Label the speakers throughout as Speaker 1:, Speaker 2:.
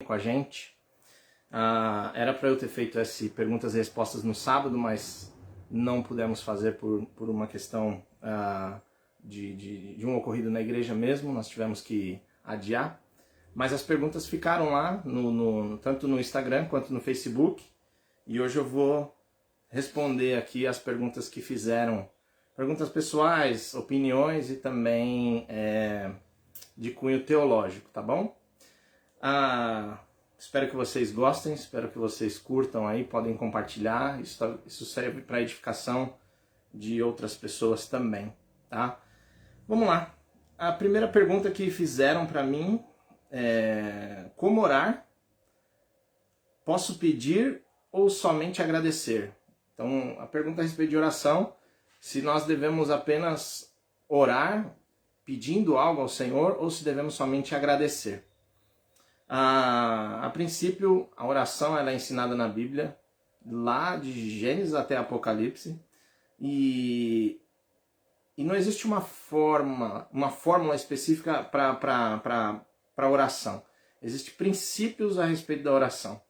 Speaker 1: com a gente. Era para eu ter feito esse perguntas e respostas no sábado, mas não pudemos fazer por uma questão de um ocorrido na igreja mesmo, nós tivemos que adiar. Mas as perguntas ficaram lá, tanto no Instagram quanto no Facebook, e hoje eu vou responder aqui as perguntas que fizeram, perguntas pessoais, opiniões e também de cunho teológico, tá bom? Espero que vocês gostem, espero que vocês curtam aí, podem compartilhar, isso serve para edificação de outras pessoas também, tá? Vamos lá. A primeira pergunta que fizeram para mim é: como orar? Posso pedir ou somente agradecer? Então, a pergunta a respeito de oração, se nós devemos apenas orar pedindo algo ao Senhor ou se devemos somente agradecer. A princípio, a oração ela é ensinada na Bíblia, lá de Gênesis até Apocalipse, e não existe uma fórmula específica para oração. Existem princípios a respeito da oração.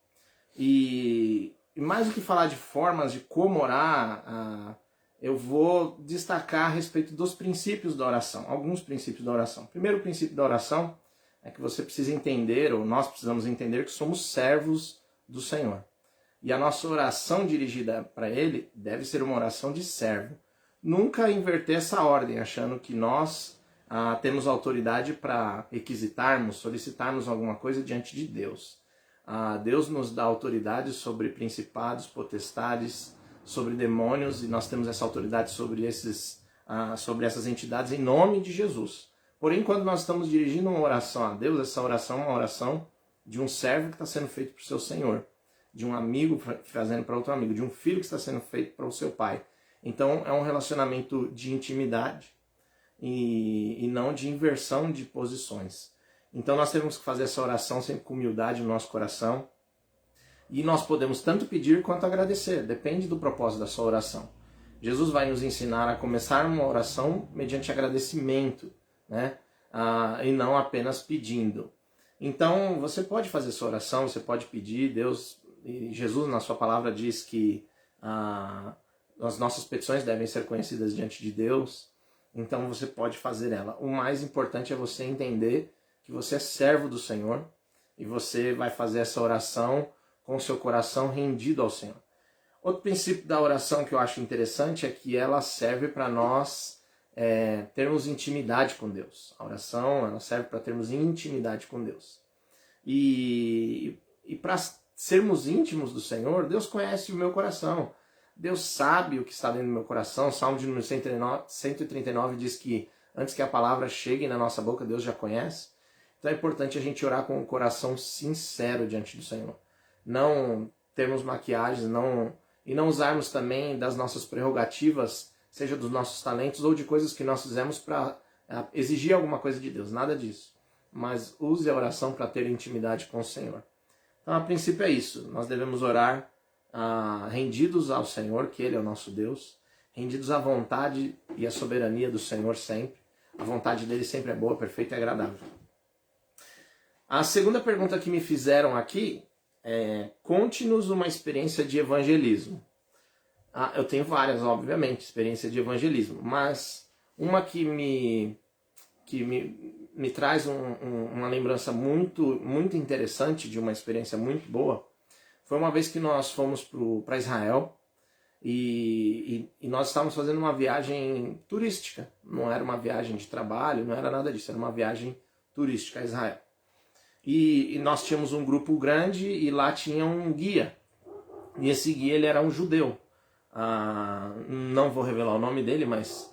Speaker 1: E mais do que falar de formas de como orar, eu vou destacar a respeito dos princípios da oração, alguns princípios da oração. O primeiro princípio da oração é que você precisa entender, ou nós precisamos entender, que somos servos do Senhor. E a nossa oração dirigida para Ele deve ser uma oração de servo. Nunca inverter essa ordem, achando que nós temos autoridade para requisitarmos, solicitarmos alguma coisa diante de Deus. Deus nos dá autoridade sobre principados, potestades, sobre demônios, e nós temos essa autoridade sobre essas entidades em nome de Jesus. Porém, quando nós estamos dirigindo uma oração a Deus, essa oração é uma oração de um servo que está sendo feito para o seu Senhor, de um amigo fazendo para outro amigo, de um filho que está sendo feito para o seu pai. Então, é um relacionamento de intimidade e não de inversão de posições. Então, nós temos que fazer essa oração sempre com humildade no nosso coração. E nós podemos tanto pedir quanto agradecer, depende do propósito da sua oração. Jesus vai nos ensinar a começar uma oração mediante agradecimento, né? E não apenas pedindo. Então, você pode fazer sua oração, você pode pedir, Jesus na sua palavra diz que as nossas petições devem ser conhecidas diante de Deus, então você pode fazer ela. O mais importante é você entender que você é servo do Senhor e você vai fazer essa oração com o seu coração rendido ao Senhor. Outro princípio da oração que eu acho interessante é que ela serve para nós termos intimidade com Deus. A oração ela serve para termos intimidade com Deus. E para sermos íntimos do Senhor, Deus conhece o meu coração. Deus sabe o que está dentro do meu coração. O Salmo de número 139 diz que antes que a palavra chegue na nossa boca, Deus já conhece. Então é importante a gente orar com um coração sincero diante do Senhor. Não termos maquiagens, e não usarmos também das nossas prerrogativas, seja dos nossos talentos ou de coisas que nós fizemos para exigir alguma coisa de Deus. Nada disso. Mas use a oração para ter intimidade com o Senhor. Então, a princípio é isso. Nós devemos orar rendidos ao Senhor, que Ele é o nosso Deus, rendidos à vontade e à soberania do Senhor sempre. A vontade dele sempre é boa, perfeita e agradável. A segunda pergunta que me fizeram aqui é: conte-nos uma experiência de evangelismo. Eu tenho várias, obviamente, experiências de evangelismo, mas uma que me traz uma lembrança muito, muito interessante de uma experiência muito boa foi uma vez que nós fomos para Israel e nós estávamos fazendo uma viagem turística. Não era uma viagem de trabalho, não era nada disso, era uma viagem turística a Israel. E nós tínhamos um grupo grande e lá tinha um guia. E esse guia ele era um judeu. Não vou revelar o nome dele, mas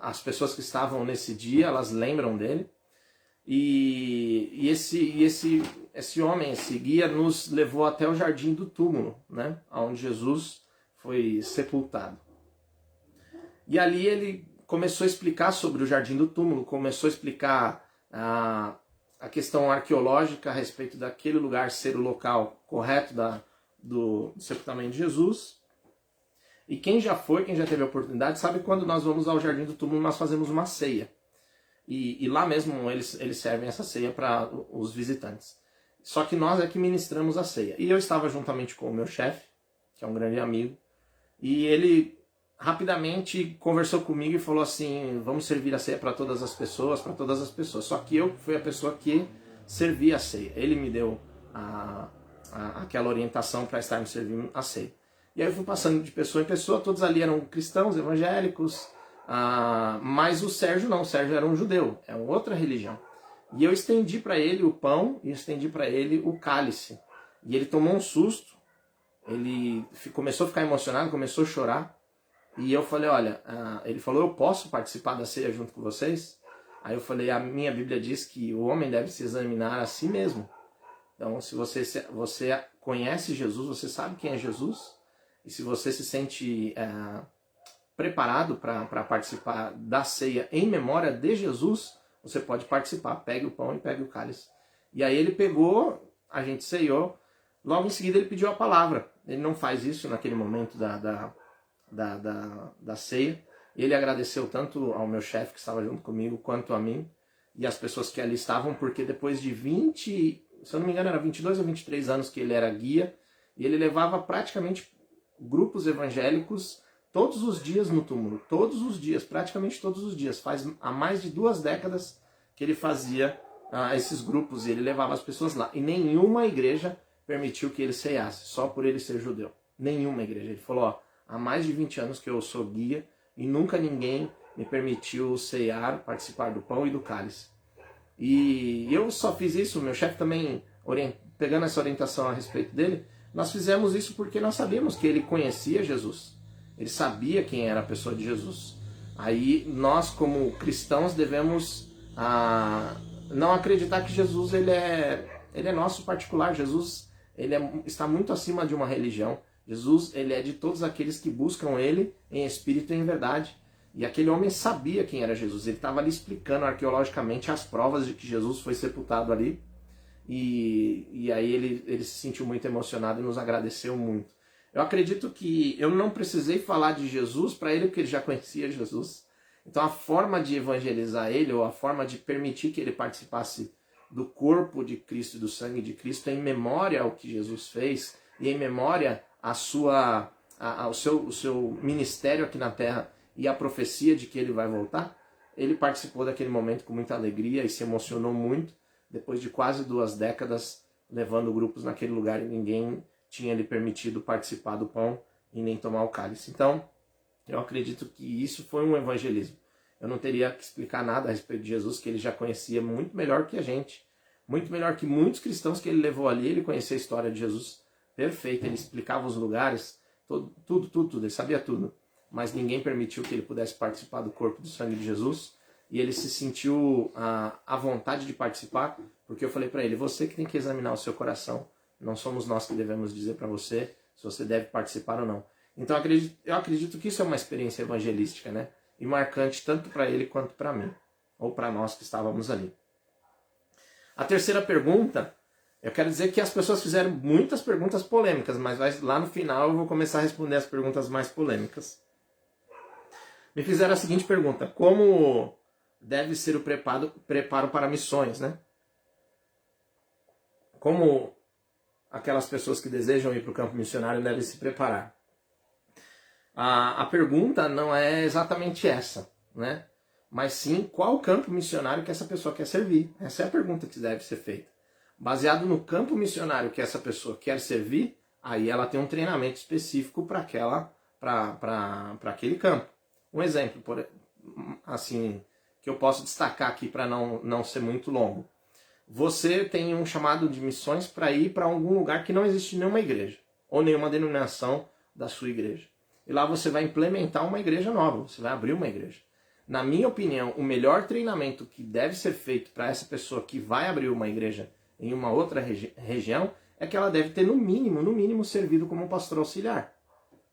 Speaker 1: as pessoas que estavam nesse dia, elas lembram dele. E esse homem, esse guia, nos levou até o jardim do túmulo, né, onde Jesus foi sepultado. E ali ele começou a explicar sobre o jardim do túmulo, começou a explicar a questão arqueológica a respeito daquele lugar ser o local correto do sepultamento de Jesus. E quem já teve a oportunidade, sabe que quando nós vamos ao jardim do túmulo, nós fazemos uma ceia. E lá mesmo eles servem essa ceia para os visitantes. Só que nós é que ministramos a ceia. E eu estava juntamente com o meu chefe, que é um grande amigo, e ele rapidamente conversou comigo e falou assim, vamos servir a ceia para todas as pessoas, para todas as pessoas. Só que eu fui a pessoa que servia a ceia. Ele me deu aquela orientação para estarmos servindo a ceia. E aí eu fui passando de pessoa em pessoa, todos ali eram cristãos, evangélicos, mas o Sérgio não, o Sérgio era um judeu, é uma outra religião. E eu estendi para ele o pão e estendi para ele o cálice. E ele tomou um susto, ele começou a ficar emocionado, começou a chorar. E eu falei, olha, ele falou, eu posso participar da ceia junto com vocês? Aí eu falei, a minha Bíblia diz que o homem deve se examinar a si mesmo. Então, se você conhece Jesus, você sabe quem é Jesus, e se você se sente preparado para participar da ceia em memória de Jesus, você pode participar, pegue o pão e pegue o cálice. E aí ele pegou, a gente ceiou, logo em seguida ele pediu a palavra. Ele não faz isso naquele momento da ceia. Ele agradeceu tanto ao meu chefe que estava junto comigo, quanto a mim, e as pessoas que ali estavam, porque depois de 20, se eu não me engano era 22 ou 23 anos que ele era guia, e ele levava praticamente grupos evangélicos todos os dias no túmulo, todos os dias, praticamente todos os dias. Faz há mais de 2 décadas que ele fazia esses grupos e ele levava as pessoas lá. E nenhuma igreja permitiu que ele ceiasse, só por ele ser judeu. Nenhuma igreja. Ele falou, ó, há mais de 20 anos que eu sou guia e nunca ninguém me permitiu ceiar, participar do pão e do cálice. E eu só fiz isso, meu chefe também, pegando essa orientação a respeito dele, nós fizemos isso porque nós sabíamos que ele conhecia Jesus. Ele sabia quem era a pessoa de Jesus. Aí nós, como cristãos, devemos não acreditar que Jesus ele é nosso particular. Jesus está muito acima de uma religião. Jesus ele é de todos aqueles que buscam ele em espírito e em verdade. E aquele homem sabia quem era Jesus. Ele estava ali explicando arqueologicamente as provas de que Jesus foi sepultado ali. E aí ele se sentiu muito emocionado e nos agradeceu muito. Eu acredito que eu não precisei falar de Jesus para ele, porque ele já conhecia Jesus. Então a forma de evangelizar ele, ou a forma de permitir que ele participasse do corpo de Cristo e do sangue de Cristo, em memória ao que Jesus fez, e em memória ao seu ministério aqui na terra, e a profecia de que ele vai voltar, ele participou daquele momento com muita alegria e se emocionou muito, depois de quase 2 décadas levando grupos naquele lugar e ninguém tinha lhe permitido participar do pão e nem tomar o cálice. Então, eu acredito que isso foi um evangelismo. Eu não teria que explicar nada a respeito de Jesus, que ele já conhecia muito melhor que a gente, muito melhor que muitos cristãos que ele levou ali. Ele conhecia a história de Jesus perfeita, ele explicava os lugares, tudo, ele sabia tudo. Mas ninguém permitiu que ele pudesse participar do corpo e do sangue de Jesus. E ele se sentiu à vontade de participar, porque eu falei para ele, você que tem que examinar o seu coração, não somos nós que devemos dizer para você se você deve participar ou não. Então eu acredito que isso é uma experiência evangelística, né? E marcante tanto para ele quanto para mim, ou para nós que estávamos ali. A terceira pergunta, eu quero dizer que as pessoas fizeram muitas perguntas polêmicas, mas lá no final eu vou começar a responder as perguntas mais polêmicas. Me fizeram a seguinte pergunta, como deve ser o preparo para missões, né? Como aquelas pessoas que desejam ir para o campo missionário devem se preparar? A pergunta não é exatamente essa, né? Mas sim, qual campo missionário que essa pessoa quer servir? Essa é a pergunta que deve ser feita. Baseado no campo missionário que essa pessoa quer servir, aí ela tem um treinamento específico para aquele campo. Um exemplo, assim, que eu posso destacar aqui para não ser muito longo. Você tem um chamado de missões para ir para algum lugar que não existe nenhuma igreja, ou nenhuma denominação da sua igreja. E lá você vai implementar uma igreja nova, você vai abrir uma igreja. Na minha opinião, o melhor treinamento que deve ser feito para essa pessoa que vai abrir uma igreja em uma outra região é que ela deve ter, no mínimo, servido como um pastor auxiliar.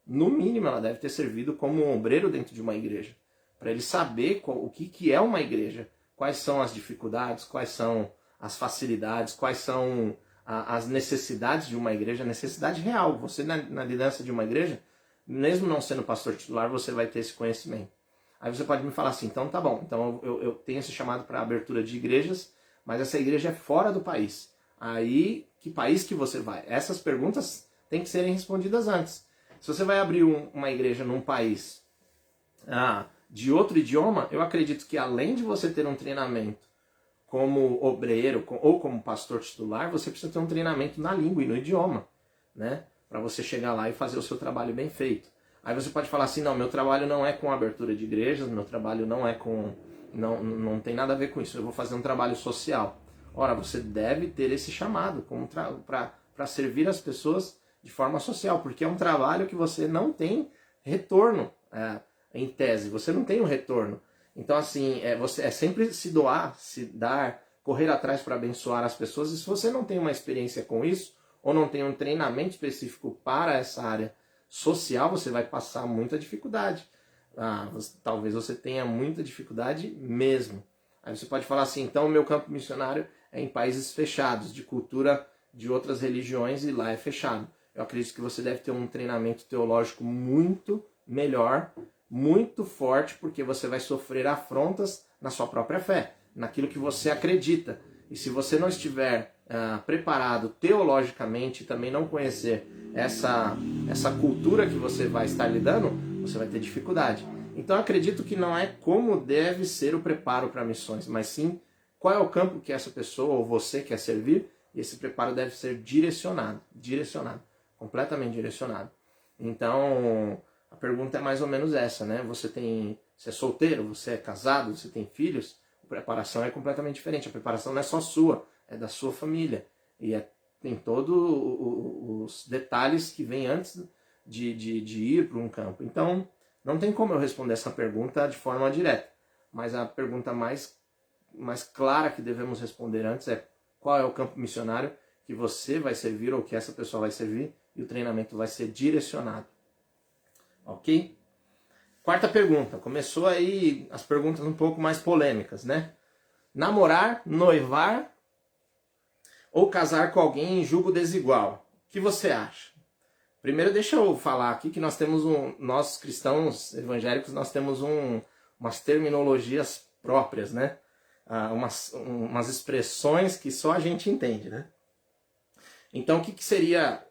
Speaker 1: No mínimo, ela deve ter servido como um obreiro dentro de uma igreja. Para ele saber o que é uma igreja, quais são as dificuldades, quais são as facilidades, quais são as necessidades de uma igreja, a necessidade real. Você, na liderança de uma igreja, mesmo não sendo pastor titular, você vai ter esse conhecimento. Aí você pode me falar assim, então tá bom, então eu tenho esse chamado para abertura de igrejas, mas essa igreja é fora do país. Aí, que país que você vai? Essas perguntas têm que serem respondidas antes. Se você vai abrir uma igreja num país de outro idioma, eu acredito que além de você ter um treinamento como obreiro ou como pastor titular, você precisa ter um treinamento na língua e no idioma, né? Para você chegar lá e fazer o seu trabalho bem feito. Aí você pode falar assim, não, meu trabalho não é com abertura de igrejas, meu trabalho não é com... Não tem nada a ver com isso, eu vou fazer um trabalho social. Ora, você deve ter esse chamado para servir as pessoas de forma social, porque é um trabalho que você não tem retorno, em tese, você não tem um retorno. Então, assim, você é sempre se doar, se dar, correr atrás para abençoar as pessoas, e se você não tem uma experiência com isso, ou não tem um treinamento específico para essa área social, você vai passar muita dificuldade. Talvez você tenha muita dificuldade mesmo. Aí você pode falar assim, então o meu campo missionário é em países fechados, de cultura de outras religiões, e lá é fechado. Eu acredito que você deve ter um treinamento teológico muito melhor, muito forte, porque você vai sofrer afrontas na sua própria fé, naquilo que você acredita. E se você não estiver preparado teologicamente e também não conhecer essa cultura que você vai estar lidando, você vai ter dificuldade. Então eu acredito que não é como deve ser o preparo para missões, mas sim qual é o campo que essa pessoa ou você quer servir, e esse preparo deve ser direcionado, completamente direcionado. Então, a pergunta é mais ou menos essa, né? Você é solteiro, você é casado, você tem filhos, a preparação é completamente diferente. A preparação não é só sua, é da sua família. E tem todos os detalhes que vêm antes de ir para um campo. Então, não tem como eu responder essa pergunta de forma direta. Mas a pergunta mais clara que devemos responder antes é qual é o campo missionário que você vai servir ou que essa pessoa vai servir, e o treinamento vai ser direcionado. Ok? Quarta pergunta. Começou aí as perguntas um pouco mais polêmicas, né? Namorar, noivar ou casar com alguém em julgo desigual? O que você acha? Primeiro deixa eu falar aqui que nós cristãos evangélicos, nós temos umas terminologias próprias, né? Umas expressões que só a gente entende, né? Então o que seria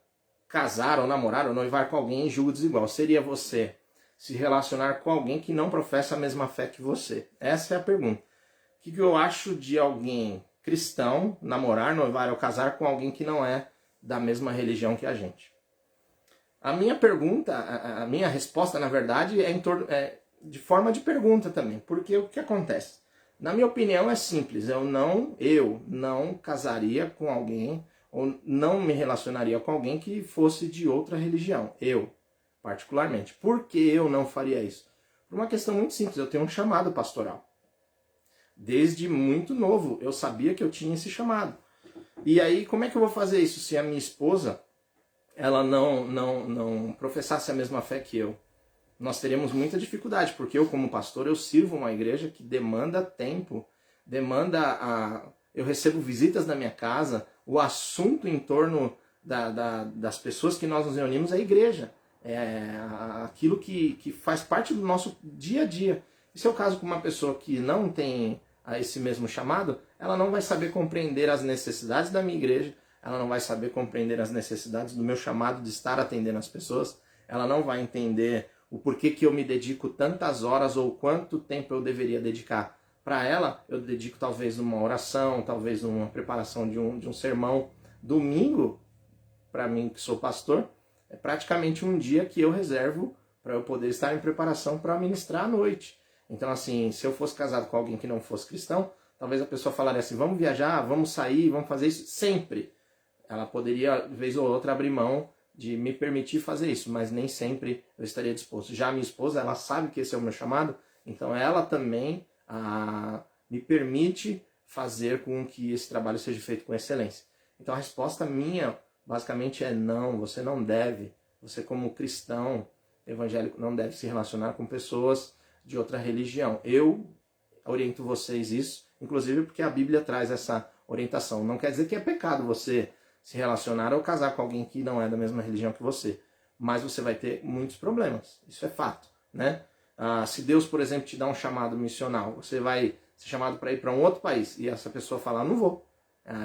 Speaker 1: casar ou namorar ou noivar com alguém em julgo desigual? Seria você se relacionar com alguém que não professa a mesma fé que você. Essa é a pergunta. O que eu acho de alguém cristão namorar, noivar ou casar com alguém que não é da mesma religião que a gente? A minha pergunta, a minha resposta, na verdade, é de forma de pergunta também. Porque o que acontece? Na minha opinião, é simples. Eu não casaria com alguém ou não me relacionaria com alguém que fosse de outra religião. Eu, particularmente. Por que eu não faria isso? Por uma questão muito simples. Eu tenho um chamado pastoral. Desde muito novo, eu sabia que eu tinha esse chamado. E aí, como é que eu vou fazer isso se a minha esposa ela não professasse a mesma fé que eu? Nós teríamos muita dificuldade, porque eu, como pastor, eu sirvo uma igreja que demanda tempo, eu recebo visitas na minha casa, o assunto em torno das pessoas que nós nos reunimos é a igreja, é aquilo que faz parte do nosso dia a dia. E se eu caso com uma pessoa que não tem esse mesmo chamado, ela não vai saber compreender as necessidades da minha igreja, ela não vai saber compreender as necessidades do meu chamado de estar atendendo as pessoas, ela não vai entender o porquê que eu me dedico tantas horas ou quanto tempo eu deveria dedicar. Para ela, eu dedico talvez numa oração, talvez numa preparação de um sermão. Domingo, para mim que sou pastor, é praticamente um dia que eu reservo para eu poder estar em preparação para ministrar à noite. Então, assim, se eu fosse casado com alguém que não fosse cristão, talvez a pessoa falaria assim, vamos viajar, vamos sair, vamos fazer isso sempre. Ela poderia, vez ou outra, abrir mão de me permitir fazer isso, mas nem sempre eu estaria disposto. Já a minha esposa, ela sabe que esse é o meu chamado, então ela também me permite fazer com que esse trabalho seja feito com excelência. Então a resposta minha, basicamente, é não, você não deve, você como cristão evangélico não deve se relacionar com pessoas de outra religião. Eu oriento vocês isso, inclusive porque a Bíblia traz essa orientação. Não quer dizer que é pecado você se relacionar ou casar com alguém que não é da mesma religião que você. Mas você vai ter muitos problemas. Isso é fato, né? Se Deus, por exemplo, te dá um chamado missional, você vai ser chamado para ir para um outro país e essa pessoa falar, não vou.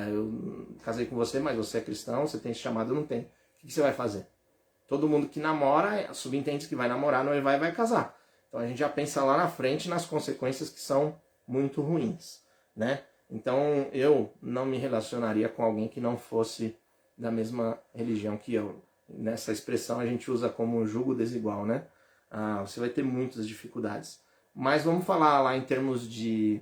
Speaker 1: eu casei com você, mas você é cristão, você tem esse chamado, eu não tenho. O que você vai fazer? Todo mundo que namora, subentende que vai namorar, noivar e vai casar. Então a gente já pensa lá na frente nas consequências que são muito ruins, né? Então eu não me relacionaria com alguém que não fosse da mesma religião que eu. Nessa expressão a gente usa como jugo desigual, né? Você vai ter muitas dificuldades. Mas vamos falar lá em termos de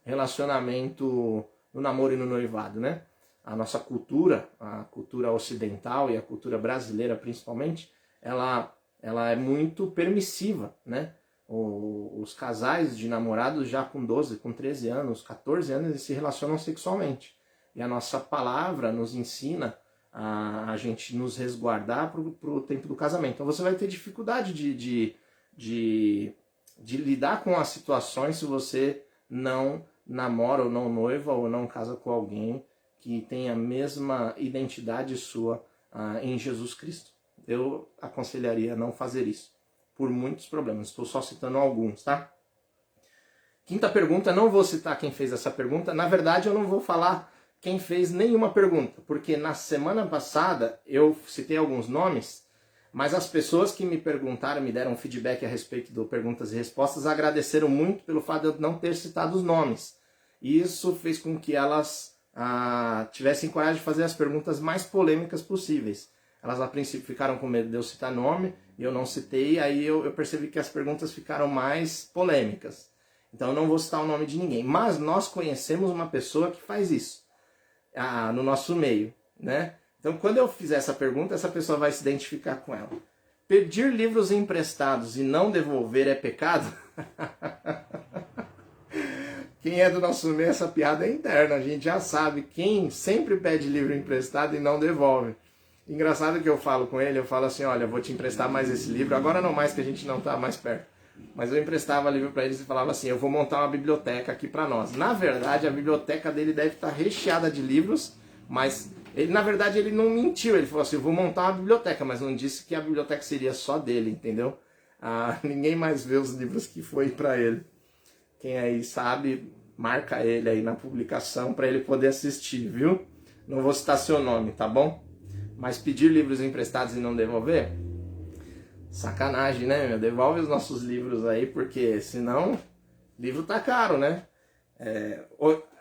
Speaker 1: relacionamento no namoro e no noivado, né? A nossa cultura, a cultura ocidental e a cultura brasileira principalmente, ela é muito permissiva, né? Os casais de namorados já com 12, com 13 anos, 14 anos, eles se relacionam sexualmente. E a nossa palavra nos ensina a gente nos resguardar para o tempo do casamento. Então você vai ter dificuldade de lidar com as situações se você não namora ou não noiva ou não casa com alguém que tem a mesma identidade sua em Jesus Cristo. Eu aconselharia não fazer isso, por muitos problemas. Estou só citando alguns, tá? Quinta pergunta, não vou citar quem fez essa pergunta. Na verdade, eu não vou falar quem fez nenhuma pergunta, porque na semana passada eu citei alguns nomes, mas as pessoas que me perguntaram, me deram feedback a respeito do perguntas e respostas, agradeceram muito pelo fato de eu não ter citado os nomes. E isso fez com que elas tivessem coragem de fazer as perguntas mais polêmicas possíveis. Elas a princípio ficaram com medo de eu citar nome, e eu não citei, aí eu percebi que as perguntas ficaram mais polêmicas. Então eu não vou citar o nome de ninguém. Mas nós conhecemos uma pessoa que faz isso no nosso meio, né? Então quando eu fizer essa pergunta, essa pessoa vai se identificar com ela. Pedir livros emprestados e não devolver é pecado? Quem é do nosso meio, essa piada é interna. A gente já sabe quem sempre pede livro emprestado e não devolve. Engraçado que eu falo com ele, eu falo assim, olha, vou te emprestar mais esse livro, agora não mais que a gente não está mais perto. Mas eu emprestava livro para eles e falava assim, eu vou montar uma biblioteca aqui para nós. Na verdade, a biblioteca dele deve estar recheada de livros, mas ele, na verdade, ele não mentiu. Ele falou assim, eu vou montar uma biblioteca, mas não disse que a biblioteca seria só dele, entendeu? Ninguém mais vê os livros que foi para ele. Quem aí sabe, marca ele aí na publicação para ele poder assistir, viu? Não vou citar seu nome, tá bom? Mas pedir livros emprestados e não devolver? Sacanagem, né, meu? Devolve os nossos livros aí, porque senão livro tá caro, né?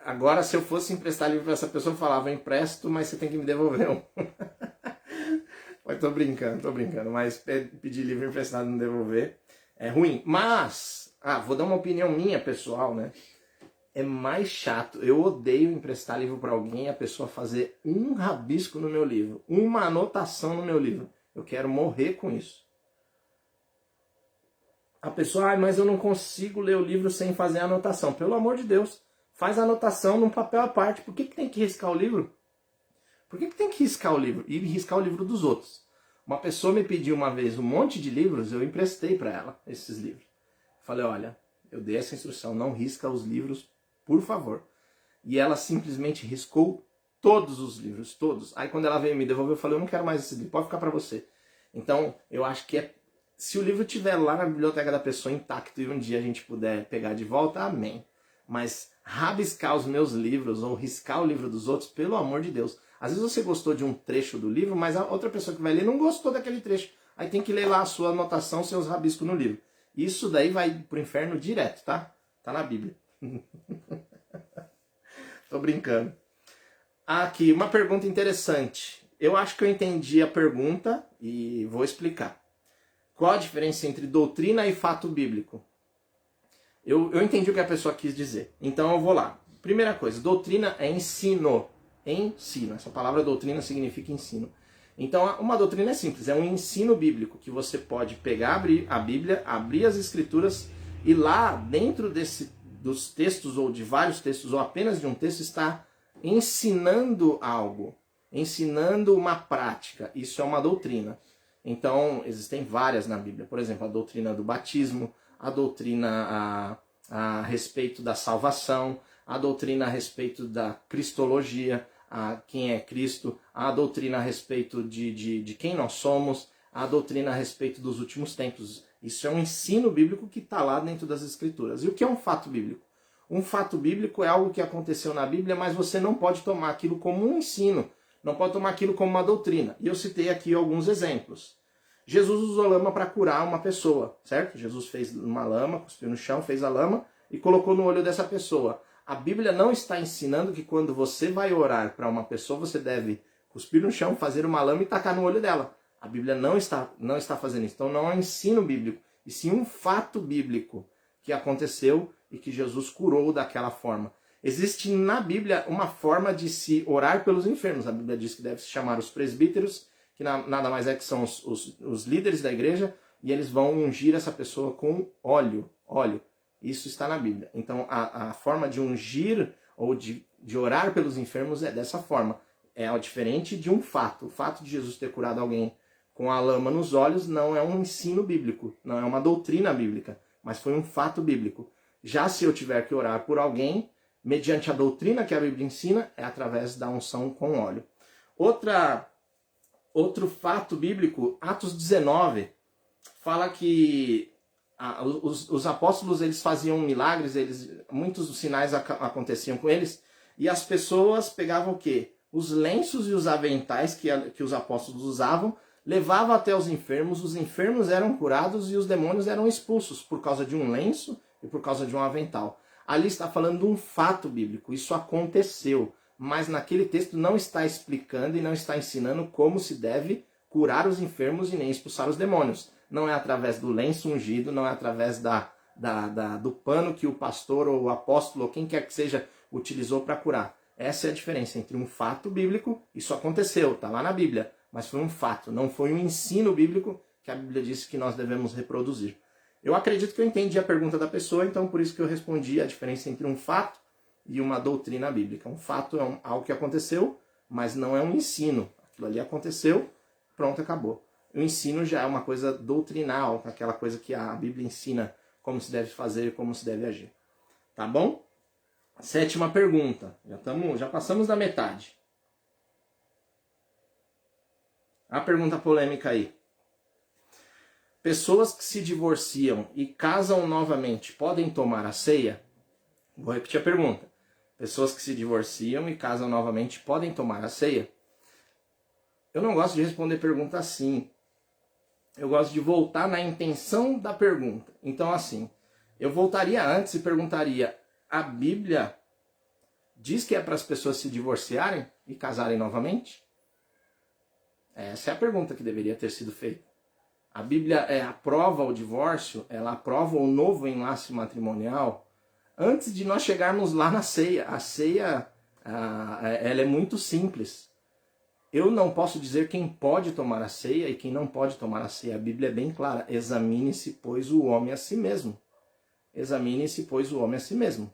Speaker 1: Agora, se eu fosse emprestar livro para essa pessoa, eu falava, eu empresto, mas você tem que me devolver um. Mas tô brincando. Mas pedir livro emprestado e não devolver é ruim. Mas, vou dar uma opinião minha, pessoal, né? É mais chato. Eu odeio emprestar livro para alguém e a pessoa fazer um rabisco no meu livro, uma anotação no meu livro. Eu quero morrer com isso. A pessoa, mas eu não consigo ler o livro sem fazer a anotação. Pelo amor de Deus, faz a anotação num papel à parte. Por que tem que riscar o livro? Por que tem que riscar o livro? E riscar o livro dos outros. Uma pessoa me pediu uma vez um monte de livros, eu emprestei para ela esses livros. Falei, olha, eu dei essa instrução, não risca os livros, por favor. E ela simplesmente riscou todos os livros, todos. Aí quando ela veio me devolver, eu falei, eu não quero mais esse livro, pode ficar para você. Então, eu acho que se o livro estiver lá na biblioteca da pessoa intacto e um dia a gente puder pegar de volta, amém. Mas rabiscar os meus livros ou riscar o livro dos outros, pelo amor de Deus. Às vezes você gostou de um trecho do livro, mas a outra pessoa que vai ler não gostou daquele trecho. Aí tem que ler lá a sua anotação, seus rabiscos no livro. Isso daí vai pro inferno direto, tá? Tá na Bíblia. Tô brincando. Aqui, uma pergunta interessante. Eu acho que eu entendi a pergunta e vou explicar. Qual a diferença entre doutrina e fato bíblico? Eu entendi o que a pessoa quis dizer. Então eu vou lá. Primeira coisa, doutrina é ensino. Ensino. Essa palavra doutrina significa ensino. Então uma doutrina é simples, é um ensino bíblico que você pode pegar, abrir a Bíblia, abrir as Escrituras e lá dentro dos textos ou de vários textos ou apenas de um texto está ensinando algo, ensinando uma prática. Isso é uma doutrina. Então, existem várias na Bíblia. Por exemplo, a doutrina do batismo, a doutrina a respeito da salvação, a doutrina a respeito da cristologia, quem é Cristo, a doutrina a respeito de quem nós somos, a doutrina a respeito dos últimos tempos. Isso é um ensino bíblico que está lá dentro das Escrituras. E o que é um fato bíblico? Um fato bíblico é algo que aconteceu na Bíblia, mas você não pode tomar aquilo como um ensino, não pode tomar aquilo como uma doutrina. E eu citei aqui alguns exemplos. Jesus usou lama para curar uma pessoa, certo? Jesus fez uma lama, cuspiu no chão, fez a lama e colocou no olho dessa pessoa. A Bíblia não está ensinando que quando você vai orar para uma pessoa, você deve cuspir no chão, fazer uma lama e tacar no olho dela. A Bíblia não está fazendo isso. Então não é um ensino bíblico, e sim um fato bíblico que aconteceu e que Jesus curou daquela forma. Existe na Bíblia uma forma de se orar pelos enfermos. A Bíblia diz que deve se chamar os presbíteros, que nada mais é que são os líderes da igreja, e eles vão ungir essa pessoa com óleo. Isso está na Bíblia. Então a forma de ungir ou de orar pelos enfermos é dessa forma. É diferente de um fato. O fato de Jesus ter curado alguém com a lama nos olhos não é um ensino bíblico, não é uma doutrina bíblica, mas foi um fato bíblico. Já se eu tiver que orar por alguém, mediante a doutrina que a Bíblia ensina, é através da unção com óleo. Outro fato bíblico, Atos 19, fala que os apóstolos eles faziam milagres, muitos sinais aconteciam com eles, e as pessoas pegavam o quê? Os lenços e os aventais que os apóstolos usavam, levavam até os enfermos eram curados e os demônios eram expulsos por causa de um lenço e por causa de um avental. Ali está falando de um fato bíblico, isso aconteceu, mas naquele texto não está explicando e não está ensinando como se deve curar os enfermos e nem expulsar os demônios. Não é através do lenço ungido, não é através do pano que o pastor ou o apóstolo ou quem quer que seja utilizou para curar. Essa é a diferença entre um fato bíblico, isso aconteceu, está lá na Bíblia, mas foi um fato, não foi um ensino bíblico que a Bíblia disse que nós devemos reproduzir. Eu acredito que eu entendi a pergunta da pessoa, então por isso que eu respondi a diferença entre um fato e uma doutrina bíblica. Um fato é algo que aconteceu, mas não é um ensino. Aquilo ali aconteceu, pronto, acabou. O ensino já é uma coisa doutrinal, aquela coisa que a Bíblia ensina como se deve fazer e como se deve agir. Tá bom? 7ª pergunta. Já passamos da metade. A pergunta polêmica aí. Pessoas que se divorciam e casam novamente podem tomar a ceia? Vou repetir a pergunta. Pessoas que se divorciam e casam novamente podem tomar a ceia? Eu não gosto de responder pergunta assim. Eu gosto de voltar na intenção da pergunta. Então, assim, eu voltaria antes e perguntaria: a Bíblia diz que é para as pessoas se divorciarem e casarem novamente? Essa é a pergunta que deveria ter sido feita. A Bíblia aprova o divórcio, ela aprova o novo enlace matrimonial antes de nós chegarmos lá na ceia. A ceia, ela é muito simples. Eu não posso dizer quem pode tomar a ceia e quem não pode tomar a ceia. A Bíblia é bem clara. Examine-se, pois, o homem a si mesmo. Examine-se, pois, o homem a si mesmo.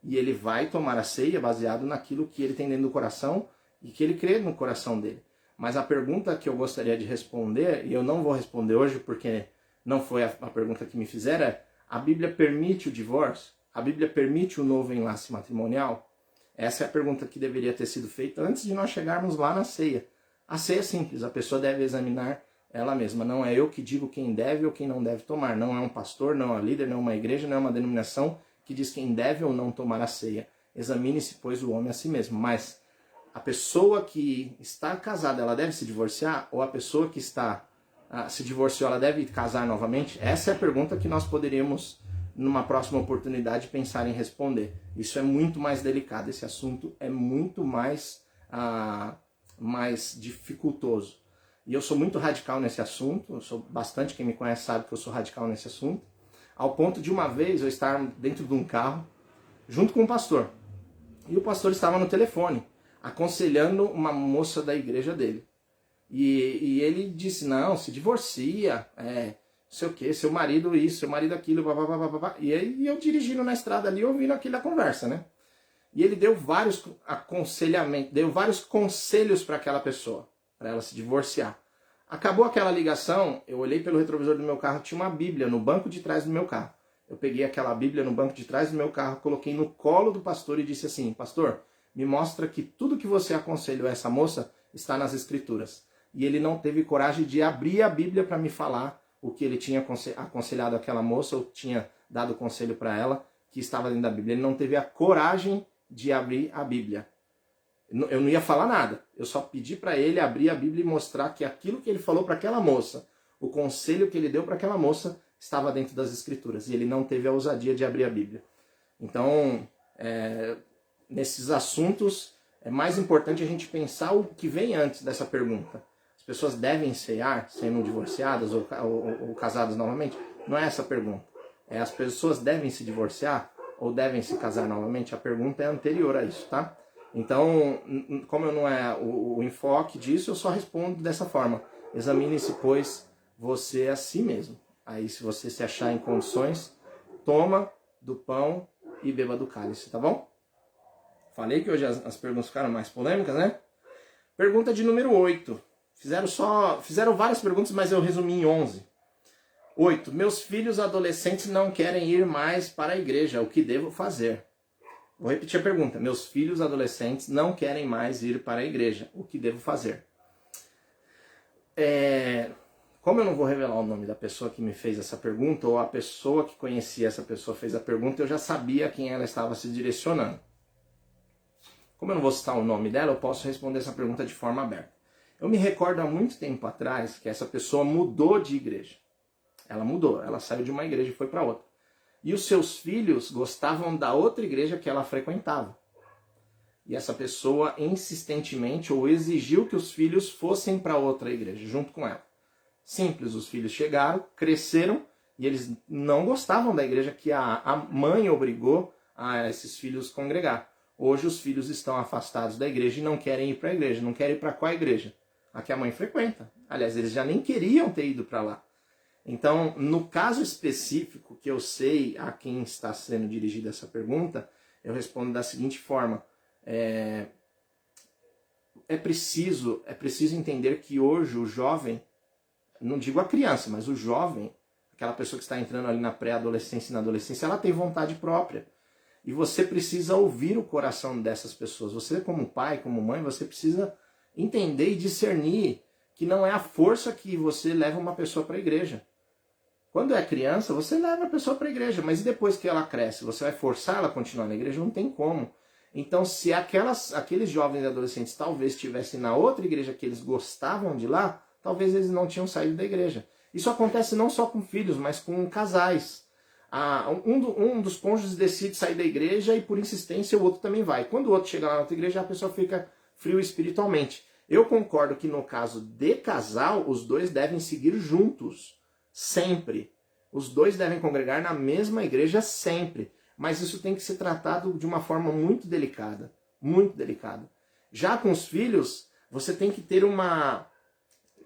Speaker 1: E ele vai tomar a ceia baseado naquilo que ele tem dentro do coração e que ele crê no coração dele. Mas a pergunta que eu gostaria de responder, e eu não vou responder hoje porque não foi a pergunta que me fizeram, é: a Bíblia permite o divórcio? A Bíblia permite o novo enlace matrimonial? Essa é a pergunta que deveria ter sido feita antes de nós chegarmos lá na ceia. A ceia é simples, a pessoa deve examinar ela mesma. Não é eu que digo quem deve ou quem não deve tomar. Não é um pastor, não é um líder, não é uma igreja, não é uma denominação que diz quem deve ou não tomar a ceia. Examine-se, pois, o homem a si mesmo. Mas a pessoa que está casada, ela deve se divorciar? Ou a pessoa que se divorciou, ela deve casar novamente? Essa é a pergunta que nós poderíamos, numa próxima oportunidade, pensar em responder. Isso é muito mais delicado, esse assunto é muito mais dificultoso. E eu sou muito radical nesse assunto, quem me conhece sabe que eu sou radical nesse assunto, ao ponto de uma vez eu estar dentro de um carro, junto com um pastor, e o pastor estava no telefone, aconselhando uma moça da igreja dele. E ele disse: não, se divorcia, não sei o que, seu marido isso, seu marido aquilo, blá. E aí eu dirigindo na estrada ali, ouvindo aquela conversa, né? E ele deu vários aconselhamentos, deu vários conselhos para aquela pessoa, para ela se divorciar. Acabou aquela ligação, eu olhei pelo retrovisor do meu carro, tinha uma Bíblia no banco de trás do meu carro. Eu peguei aquela Bíblia no banco de trás do meu carro, coloquei no colo do pastor e disse assim: pastor, me mostra que tudo que você aconselhou a essa moça está nas Escrituras. E ele não teve coragem de abrir a Bíblia para me falar o que ele tinha aconselhado aquela moça, ou tinha dado conselho para ela, que estava dentro da Bíblia. Ele não teve a coragem de abrir a Bíblia. Eu não ia falar nada. Eu só pedi para ele abrir a Bíblia e mostrar que aquilo que ele falou para aquela moça, o conselho que ele deu para aquela moça, estava dentro das Escrituras. E ele não teve a ousadia de abrir a Bíblia. Então, nesses assuntos, é mais importante a gente pensar o que vem antes dessa pergunta. As pessoas devem ceiar, sendo divorciadas ou casadas novamente? Não é essa a pergunta. As pessoas devem se divorciar ou devem se casar novamente? A pergunta é anterior a isso, tá? Então, como eu não é o enfoque disso, eu só respondo dessa forma. Examine-se, pois, você a si mesmo. Aí, se você se achar em condições, toma do pão e beba do cálice, tá bom? Falei que hoje as perguntas ficaram mais polêmicas, né? Pergunta de número 8. Fizeram várias perguntas, mas eu resumi em 11. 8. Meus filhos adolescentes não querem ir mais para a igreja. O que devo fazer? Vou repetir a pergunta. Meus filhos adolescentes não querem mais ir para a igreja. O que devo fazer? Como eu não vou revelar o nome da pessoa que me fez essa pergunta, ou a pessoa que conhecia essa pessoa fez a pergunta, eu já sabia a quem ela estava se direcionando. Como eu não vou citar o nome dela, eu posso responder essa pergunta de forma aberta. Eu me recordo há muito tempo atrás que essa pessoa mudou de igreja. Ela mudou, ela saiu de uma igreja e foi para outra. E os seus filhos gostavam da outra igreja que ela frequentava. E essa pessoa insistentemente ou exigiu que os filhos fossem para outra igreja, junto com ela. Simples, os filhos chegaram, cresceram e eles não gostavam da igreja que a mãe obrigou a esses filhos congregar. Hoje os filhos estão afastados da igreja e não querem ir para a igreja. Não querem ir para qual igreja? A que a mãe frequenta. Aliás, eles já nem queriam ter ido para lá. Então, no caso específico, que eu sei a quem está sendo dirigida essa pergunta, eu respondo da seguinte forma. É preciso entender que hoje o jovem, não digo a criança, mas o jovem, aquela pessoa que está entrando ali na pré-adolescência e na adolescência, ela tem vontade própria. E você precisa ouvir o coração dessas pessoas. Você, como pai, como mãe, você precisa entender e discernir que não é a força que você leva uma pessoa para a igreja. Quando é criança, você leva a pessoa para a igreja, mas e depois que ela cresce? Você vai forçar ela a continuar na igreja? Não tem como. Então, se aqueles jovens e adolescentes talvez estivessem na outra igreja que eles gostavam de lá, talvez eles não tinham saído da igreja. Isso acontece não só com filhos, mas com casais. Um dos cônjuges decide sair da igreja e por insistência o outro também vai. Quando o outro chega lá na outra igreja, a pessoa fica frio espiritualmente. Eu concordo que no caso de casal, os dois devem seguir juntos. Sempre. Os dois devem congregar na mesma igreja sempre. Mas isso tem que ser tratado de uma forma muito delicada. Muito delicada. Já com os filhos, você tem que ter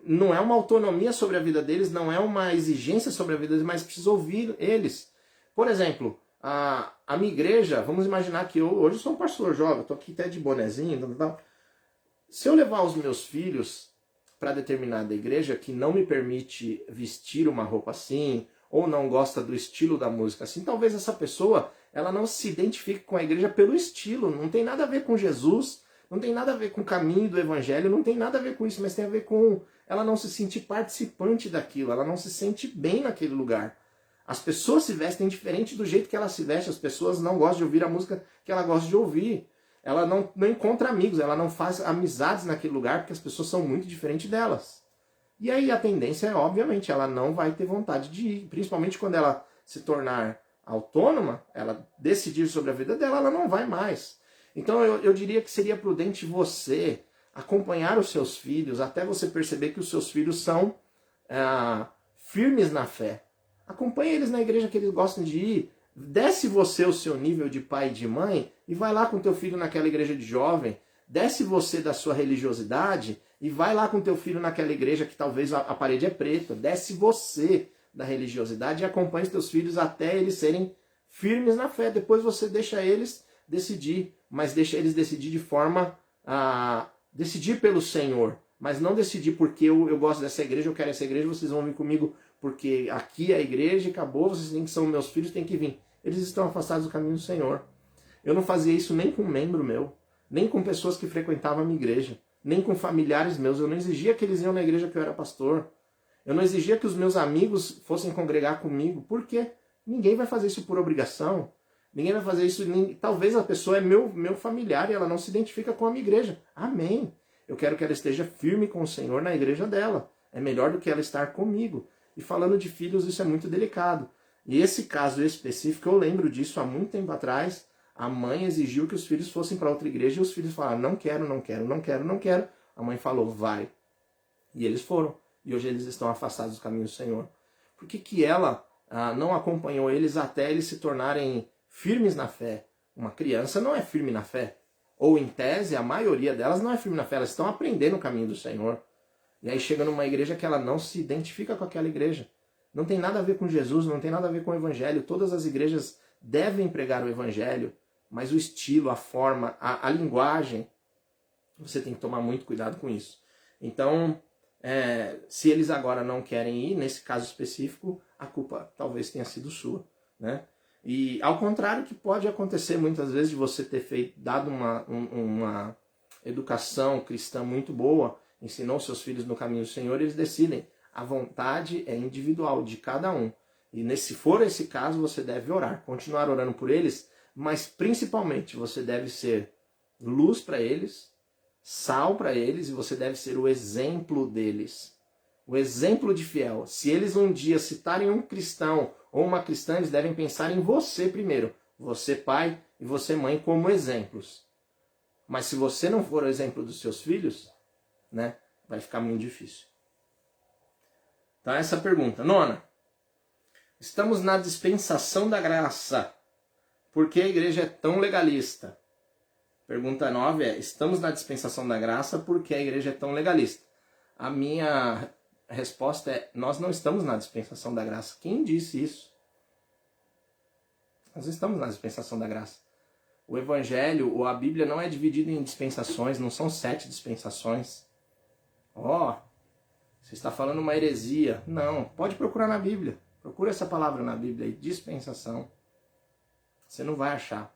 Speaker 1: não é uma autonomia sobre a vida deles, não é uma exigência sobre a vida deles, mas precisa ouvir eles. Por exemplo, a minha igreja, vamos imaginar que hoje eu sou um pastor jovem, estou aqui até de bonezinho, tal. Se eu levar os meus filhos para determinada igreja que não me permite vestir uma roupa assim, ou não gosta do estilo da música assim, talvez essa pessoa ela não se identifique com a igreja pelo estilo, não tem nada a ver com Jesus, não tem nada a ver com o caminho do evangelho, não tem nada a ver com isso, mas tem a ver com ela não se sentir participante daquilo, ela não se sente bem naquele lugar. As pessoas se vestem diferente do jeito que ela se veste, as pessoas não gostam de ouvir a música que ela gosta de ouvir. Ela não encontra amigos, ela não faz amizades naquele lugar porque as pessoas são muito diferentes delas. E aí a tendência é, obviamente, ela não vai ter vontade de ir, principalmente quando ela se tornar autônoma, ela decidir sobre a vida dela, ela não vai mais. Então eu diria que seria prudente você acompanhar os seus filhos até você perceber que os seus filhos são firmes na fé. Acompanhe eles na igreja que eles gostam de ir. Desce você o seu nível de pai e de mãe e vai lá com teu filho naquela igreja de jovem. Desce você da sua religiosidade e vai lá com teu filho naquela igreja que talvez a parede é preta. Desce você da religiosidade e acompanhe os teus filhos até eles serem firmes na fé. Depois você deixa eles decidir, mas deixa eles decidir de forma a decidir pelo Senhor. Mas não decidir porque eu gosto dessa igreja, eu quero essa igreja, vocês vão vir comigo porque aqui é a igreja e acabou, vocês têm que são meus filhos, têm que vir. Eles estão afastados do caminho do Senhor. Eu não fazia isso nem com um membro meu, nem com pessoas que frequentavam a minha igreja, nem com familiares meus. Eu não exigia que eles iam na igreja que eu era pastor. Eu não exigia que os meus amigos fossem congregar comigo. Por quê? Ninguém vai fazer isso por obrigação. Ninguém vai fazer isso. Talvez a pessoa é meu familiar e ela não se identifica com a minha igreja. Amém. Eu quero que ela esteja firme com o Senhor na igreja dela. É melhor do que ela estar comigo. E falando de filhos, isso é muito delicado. E esse caso específico, eu lembro disso há muito tempo atrás. A mãe exigiu que os filhos fossem para outra igreja e os filhos falaram, não quero, não quero, não quero, não quero. A mãe falou, vai. E eles foram. E hoje eles estão afastados do caminho do Senhor. Por que ela não acompanhou eles até eles se tornarem firmes na fé? Uma criança não é firme na fé. Ou em tese, a maioria delas não é firme na fé. Elas estão aprendendo o caminho do Senhor. E aí chega numa igreja que ela não se identifica com aquela igreja. Não tem nada a ver com Jesus, não tem nada a ver com o Evangelho. Todas as igrejas devem pregar o Evangelho, mas o estilo, a forma, a linguagem, você tem que tomar muito cuidado com isso. Então, se eles agora não querem ir, nesse caso específico, a culpa talvez tenha sido sua, né? E ao contrário que pode acontecer muitas vezes de você ter dado uma educação cristã muito boa, ensinou seus filhos no caminho do Senhor, eles decidem. A vontade é individual de cada um. E se for esse caso, você deve orar, continuar orando por eles, mas principalmente você deve ser luz para eles, sal para eles, e você deve ser o exemplo deles. O exemplo de fiel. Se eles um dia citarem um cristão ou uma cristã, eles devem pensar em você primeiro. Você pai e você mãe como exemplos. Mas se você não for o exemplo dos seus filhos, né, vai ficar muito difícil. Então essa pergunta. Nona, estamos na dispensação da graça. Por que a igreja é tão legalista? Pergunta 9 é, estamos na dispensação da graça, por que a igreja é tão legalista? A minha resposta é, nós não estamos na dispensação da graça. Quem disse isso? Nós estamos na dispensação da graça. O Evangelho, ou a Bíblia, não é dividida em dispensações, não são 7 dispensações. Você está falando uma heresia. Não, pode procurar na Bíblia. Procura essa palavra na Bíblia, dispensação. Você não vai achar.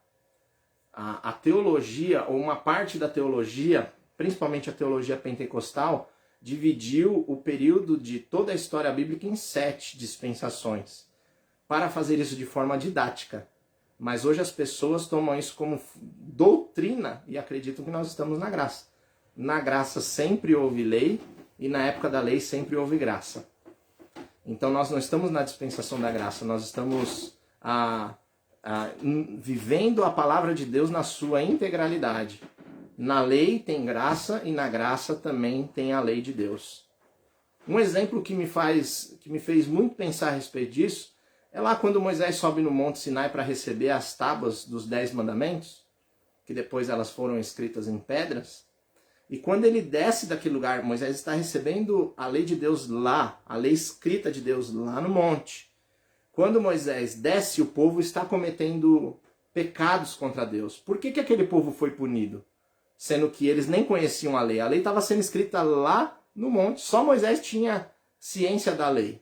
Speaker 1: A teologia, ou uma parte da teologia, principalmente a teologia pentecostal, dividiu o período de toda a história bíblica em 7 dispensações, para fazer isso de forma didática. Mas hoje as pessoas tomam isso como doutrina e acreditam que nós estamos na graça. Na graça sempre houve lei, e na época da lei sempre houve graça. Então nós não estamos na dispensação da graça, nós estamos vivendo a palavra de Deus na sua integralidade. Na lei tem graça e na graça também tem a lei de Deus. Um exemplo que me fez muito pensar a respeito disso é lá quando Moisés sobe no Monte Sinai para receber as tábuas dos 10 mandamentos, que depois elas foram escritas em pedras. E quando ele desce daquele lugar, Moisés está recebendo a lei de Deus lá, a lei escrita de Deus lá no monte. Quando Moisés desce, o povo está cometendo pecados contra Deus. Por que aquele povo foi punido? Sendo que eles nem conheciam a lei. A lei estava sendo escrita lá no monte. Só Moisés tinha ciência da lei.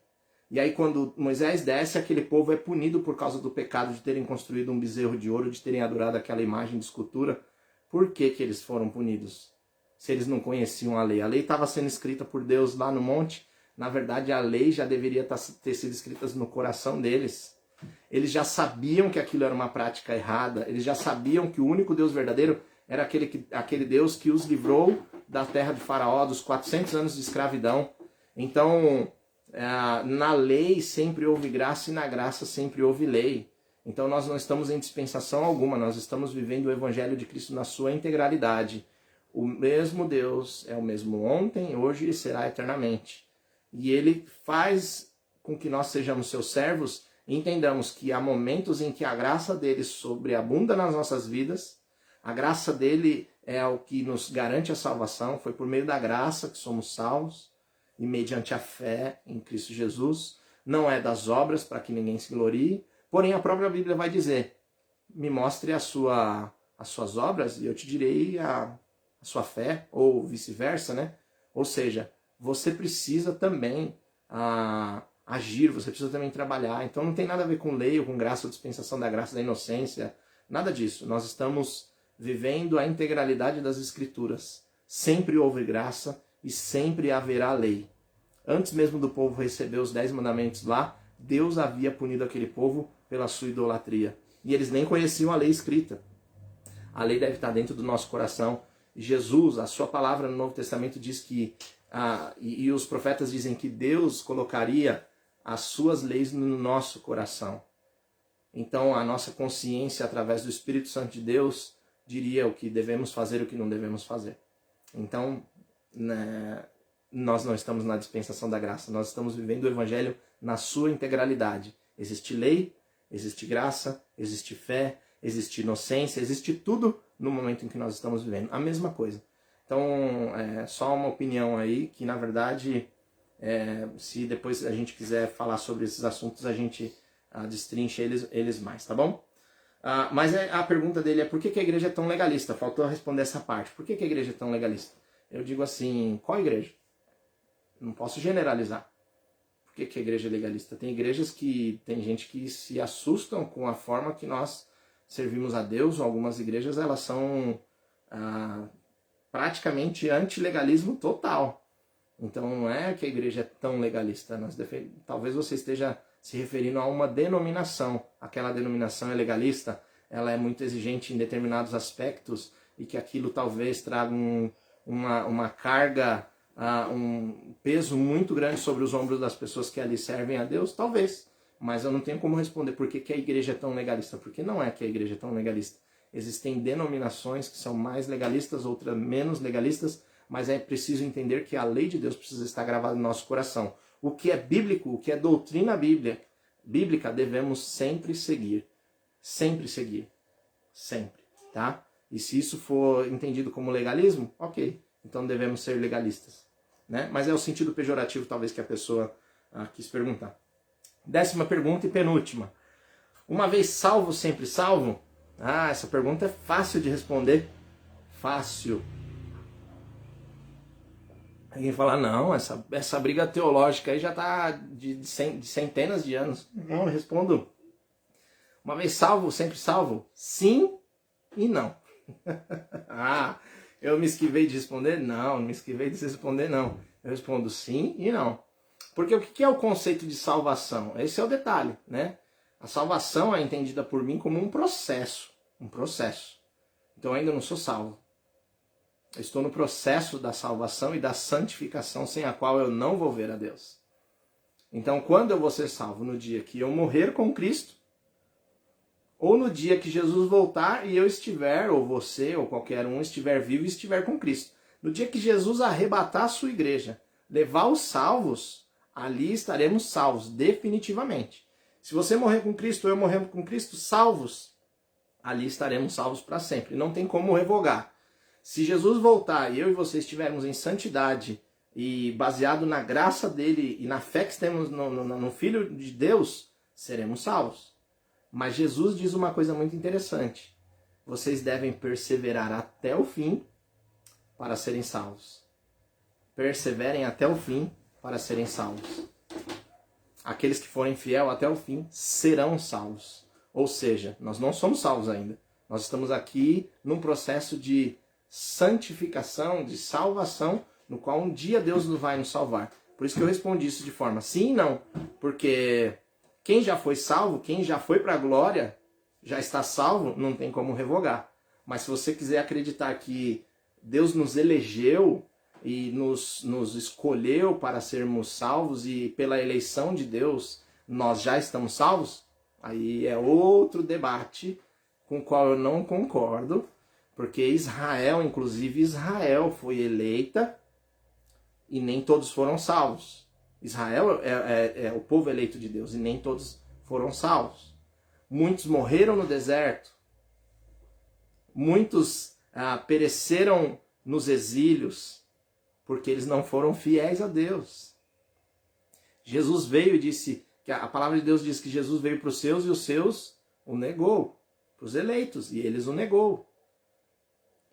Speaker 1: E aí quando Moisés desce, aquele povo é punido por causa do pecado de terem construído um bezerro de ouro, de terem adorado aquela imagem de escultura. Por que eles foram punidos? Se eles não conheciam a lei. A lei estava sendo escrita por Deus lá no monte. Na verdade, a lei já deveria ter sido escrita no coração deles. Eles já sabiam que aquilo era uma prática errada. Eles já sabiam que o único Deus verdadeiro era aquele Deus que os livrou da terra de Faraó, dos 400 anos de escravidão. Então, na lei sempre houve graça e na graça sempre houve lei. Então nós não estamos em dispensação alguma, nós estamos vivendo o Evangelho de Cristo na sua integralidade. O mesmo Deus é o mesmo ontem, hoje e será eternamente. E Ele faz com que nós sejamos seus servos e entendamos que há momentos em que a graça dele sobreabunda nas nossas vidas. A graça dele é o que nos garante a salvação. Foi por meio da graça que somos salvos e mediante a fé em Cristo Jesus. Não é das obras para que ninguém se glorie. Porém, a própria Bíblia vai dizer, me mostre as suas obras e eu te direi a sua fé, ou vice-versa, né? Ou seja, você precisa também agir, você precisa também trabalhar. Então não tem nada a ver com lei ou com graça ou dispensação da graça da inocência, nada disso. Nós estamos vivendo a integralidade das Escrituras. Sempre houve graça e sempre haverá lei. Antes mesmo do povo receber os 10 mandamentos lá, Deus havia punido aquele povo pela sua idolatria. e eles nem conheciam a lei escrita. A lei deve estar dentro do nosso coração. Jesus, a sua palavra no Novo Testamento diz que, e os profetas dizem que Deus colocaria as suas leis no nosso coração. Então a nossa consciência, através do Espírito Santo de Deus, diria o que devemos fazer e o que não devemos fazer. Então, né, nós não estamos na dispensação da graça, nós estamos vivendo o Evangelho na sua integralidade. Existe lei, existe graça, existe fé, existe inocência, existe tudo no momento em que nós estamos vivendo. A mesma coisa. Então, só uma opinião aí, que na verdade, se depois a gente quiser falar sobre esses assuntos, a gente destrincha eles mais, tá bom? Mas a pergunta dele é: por que a igreja é tão legalista? Faltou responder essa parte. Por que a igreja é tão legalista? Eu digo assim, qual igreja? Não posso generalizar. Por que a igreja é legalista? Tem igrejas que tem gente que se assustam com a forma que nós servimos a Deus. Algumas igrejas, elas são praticamente anti-legalismo total. Então não é que a igreja é tão legalista. Talvez você esteja se referindo a uma denominação. Aquela denominação é legalista, ela é muito exigente em determinados aspectos e que aquilo talvez traga uma carga, um peso muito grande sobre os ombros das pessoas que ali servem a Deus, talvez. Mas eu não tenho como responder por que a igreja é tão legalista, porque não é que a igreja é tão legalista. Existem denominações que são mais legalistas, outras menos legalistas, mas é preciso entender que a lei de Deus precisa estar gravada no nosso coração. O que é bíblico, o que é doutrina bíblica, devemos sempre seguir. Sempre seguir. Sempre, tá? E se isso for entendido como legalismo, ok. Então devemos ser legalistas, né? Mas é o sentido pejorativo, talvez, que a pessoa quis perguntar. 10ª pergunta e penúltima. Uma vez salvo, sempre salvo? Essa pergunta é fácil de responder. Fácil. Alguém fala, não, essa briga teológica aí já está de centenas de anos. Não, eu respondo. Uma vez salvo, sempre salvo? Sim e não. Eu me esquivei de responder? Não me esquivei de responder, não. Eu respondo sim e não. Porque o que é o conceito de salvação? Esse é o detalhe, né? A salvação é entendida por mim como um processo. Um processo. Então eu ainda não sou salvo. Eu estou no processo da salvação e da santificação, sem a qual eu não vou ver a Deus. Então, quando eu vou ser salvo? No dia que eu morrer com Cristo, ou no dia que Jesus voltar e eu estiver, ou você, ou qualquer um, estiver vivo e estiver com Cristo. No dia que Jesus arrebatar a sua igreja, levar os salvos, ali estaremos salvos, definitivamente. Se você morrer com Cristo, ou eu morrer com Cristo, salvos, ali estaremos salvos para sempre. Não tem como revogar. Se Jesus voltar e eu e você estivermos em santidade e baseado na graça dele e na fé que temos no Filho de Deus, seremos salvos. Mas Jesus diz uma coisa muito interessante. Vocês devem perseverar até o fim para serem salvos. Perseverem até o fim para serem salvos. Aqueles que forem fiel até o fim serão salvos. Ou seja, nós não somos salvos ainda. Nós estamos aqui num processo de santificação, de salvação, no qual um dia Deus vai nos salvar. Por isso que eu respondi isso de forma sim e não. Porque quem já foi salvo, quem já foi para a glória, já está salvo, não tem como revogar. Mas se você quiser acreditar que Deus nos elegeu e nos escolheu para sermos salvos e pela eleição de Deus nós já estamos salvos, aí é outro debate com o qual eu não concordo. Porque Israel, inclusive Israel, foi eleita e nem todos foram salvos. Israel é o povo eleito de Deus e nem todos foram salvos. Muitos morreram no deserto. Muitos pereceram nos exílios porque eles não foram fiéis a Deus. Jesus veio e disse, que a palavra de Deus diz que Jesus veio para os seus e os seus o negou. Para os eleitos, e eles o negou.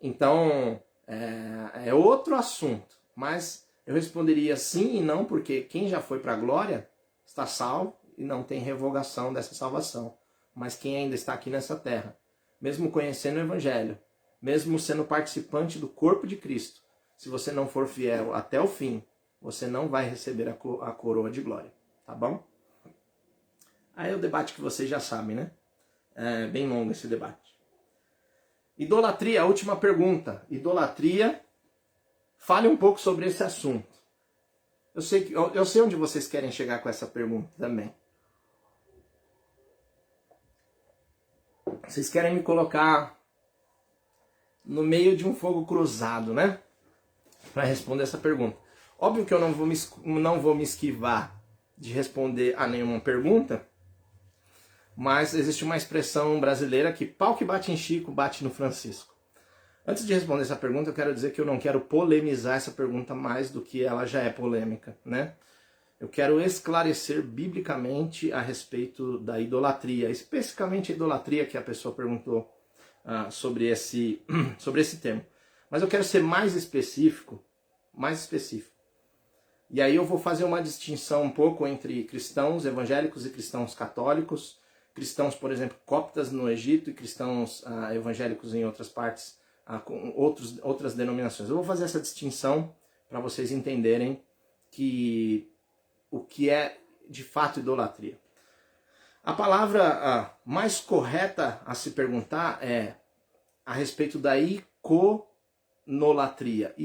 Speaker 1: Então, é outro assunto, mas eu responderia sim e não, porque quem já foi para a glória está salvo e não tem revogação dessa salvação. Mas quem ainda está aqui nessa terra, mesmo conhecendo o Evangelho, mesmo sendo participante do corpo de Cristo, se você não for fiel até o fim, você não vai receber a coroa de glória, tá bom? Aí é o debate que vocês já sabem, né? É bem longo esse debate. Idolatria, a última pergunta. Idolatria, fale um pouco sobre esse assunto. Eu sei onde vocês querem chegar com essa pergunta também. Vocês querem me colocar no meio de um fogo cruzado, né? Para responder essa pergunta. Óbvio que eu não vou me esquivar de responder a nenhuma pergunta, mas existe uma expressão brasileira que pau que bate em Chico, bate no Francisco. Antes de responder essa pergunta, eu quero dizer que eu não quero polemizar essa pergunta mais do que ela já é polêmica, né? Eu quero esclarecer biblicamente a respeito da idolatria, especificamente a idolatria que a pessoa perguntou sobre esse termo. Mas eu quero ser mais específico. E aí eu vou fazer uma distinção um pouco entre cristãos evangélicos e cristãos católicos, cristãos, por exemplo, coptas no Egito e cristãos evangélicos em outras partes, com outras denominações. Eu vou fazer essa distinção para vocês entenderem o que é de fato idolatria. A palavra mais correta a se perguntar é a respeito da iconolatria,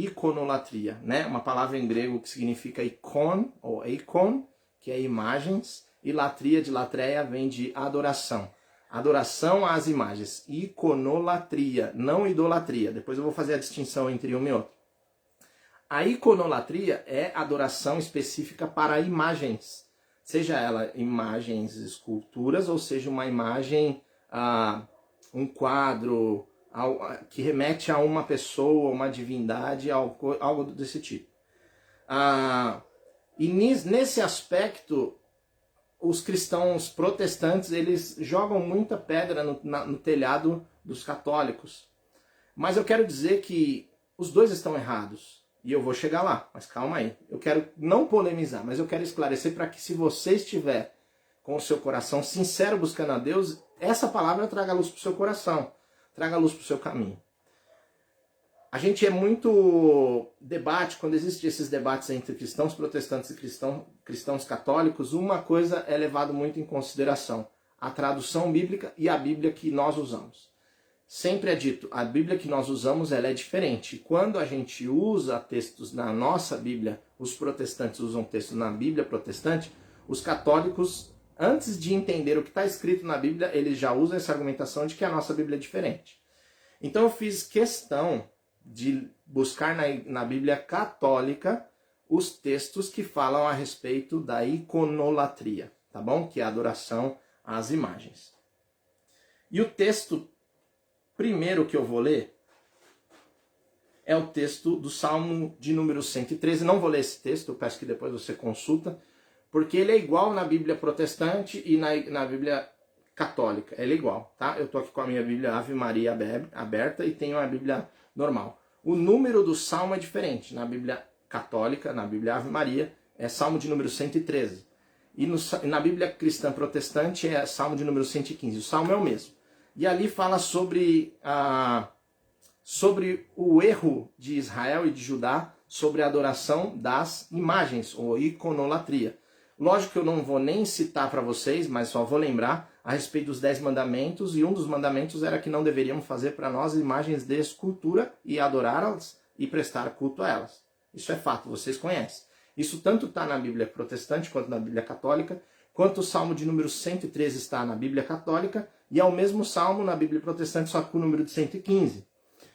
Speaker 1: né? Uma palavra em grego que significa icon, ou eikon, que é imagens, e latria de latreia vem de adoração. Adoração às imagens. Iconolatria, não idolatria. Depois eu vou fazer a distinção entre uma e outra. A iconolatria é adoração específica para imagens. Seja ela imagens, esculturas, ou seja uma imagem, um quadro, que remete a uma pessoa, uma divindade, algo desse tipo. E nesse aspecto, os cristãos protestantes, eles jogam muita pedra no telhado dos católicos. Mas eu quero dizer que os dois estão errados. E eu vou chegar lá, mas calma aí. Eu quero não polemizar, mas eu quero esclarecer para que se você estiver com o seu coração sincero buscando a Deus, essa palavra traga luz para o seu coração, traga luz para o seu caminho. A gente é muito debate, quando existem esses debates entre cristãos protestantes e cristãos católicos, uma coisa é levado muito em consideração: a tradução bíblica e a Bíblia que nós usamos. Sempre é dito, a Bíblia que nós usamos ela é diferente. Quando a gente usa textos na nossa Bíblia, os protestantes usam textos na Bíblia protestante, os católicos, antes de entender o que está escrito na Bíblia, eles já usam essa argumentação de que a nossa Bíblia é diferente. Então eu fiz questão de buscar na Bíblia católica os textos que falam a respeito da iconolatria, tá bom? Que é a adoração às imagens. E o texto primeiro que eu vou ler é o texto do Salmo de número 113. Não vou ler esse texto, eu peço que depois você consulta, porque ele é igual na Bíblia protestante e na Bíblia católica. Ele é igual, tá? Eu estou aqui com a minha Bíblia Ave Maria aberta e tenho a Bíblia normal. O número do Salmo é diferente. Na Bíblia católica, na Bíblia Ave Maria, é Salmo de número 113. E na Bíblia cristã protestante é Salmo de número 115. O Salmo é o mesmo. E ali fala sobre o erro de Israel e de Judá sobre a adoração das imagens, ou iconolatria. Lógico que eu não vou nem citar para vocês, mas só vou lembrar a respeito dos 10 mandamentos, e um dos mandamentos era que não deveríamos fazer para nós imagens de escultura e adorá-las e prestar culto a elas. Isso é fato, vocês conhecem. Isso tanto está na Bíblia protestante quanto na Bíblia católica, quanto o Salmo de número 113 está na Bíblia católica, e é o mesmo Salmo na Bíblia protestante, só que com o número de 115.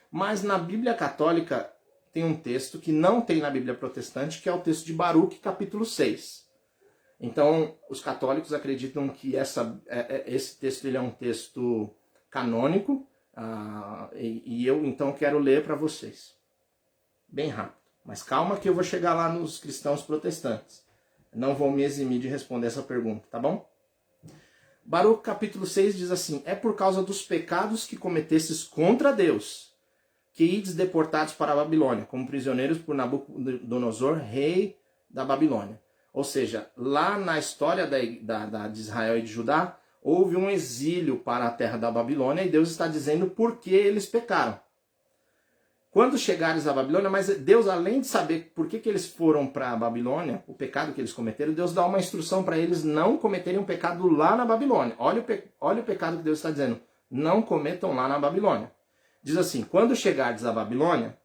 Speaker 1: Mas na Bíblia católica tem um texto que não tem na Bíblia protestante, que é o texto de Baruque, capítulo 6. Então, os católicos acreditam que esse texto ele é um texto canônico, e eu então quero ler para vocês. Bem rápido. Mas calma que eu vou chegar lá nos cristãos protestantes. Não vou me eximir de responder essa pergunta, tá bom? Baruque capítulo 6 diz assim: é por causa dos pecados que cometestes contra Deus, que ides deportados para a Babilônia, como prisioneiros por Nabucodonosor, rei da Babilônia. Ou seja, lá na história de Israel e de Judá, houve um exílio para a terra da Babilônia, e Deus está dizendo por que eles pecaram. quando chegares à Babilônia, mas Deus, além de saber por que eles foram para a Babilônia, o pecado que eles cometeram, Deus dá uma instrução para eles não cometerem um pecado lá na Babilônia. Olha o pecado que Deus está dizendo. Não cometam lá na Babilônia. Diz assim, quando chegardes à Babilônia,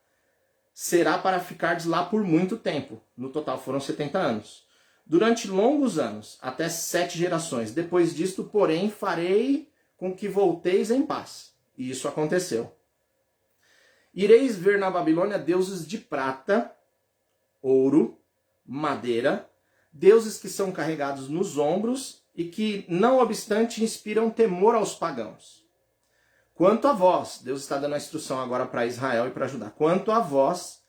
Speaker 1: será para ficardes lá por muito tempo. No total foram 70 anos. Durante longos anos, até 7 gerações. Depois disto, porém, farei com que volteis em paz. E isso aconteceu. Ireis ver na Babilônia deuses de prata, ouro, madeira, deuses que são carregados nos ombros e que, não obstante, inspiram temor aos pagãos. Quanto a vós, Deus está dando a instrução agora para Israel e para Judá. Quanto a vós,